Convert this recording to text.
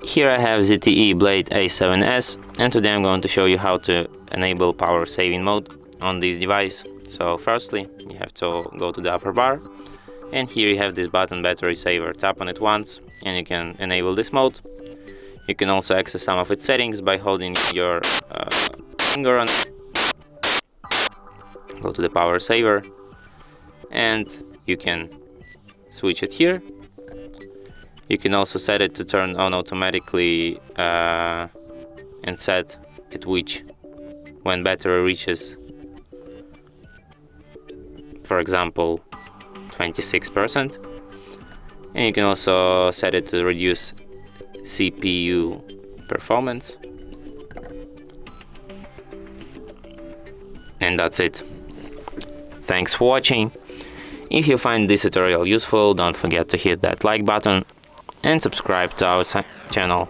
Here I have ZTE Blade A7s, and today I'm going to show you how to enable power saving mode on this device. So firstly, you have to go to the upper bar, and here you have this button battery saver. Tap on it once and you can enable this mode. You can also access some of its settings by holding your finger on it. Go to the power saver and you can switch it here. You can also set it to turn on automatically and set at which when battery reaches, for example, 26%. And you can also set it to reduce CPU performance. And that's it. Thanks for watching. If you find this tutorial useful, don't forget to hit that like button and subscribe to our channel.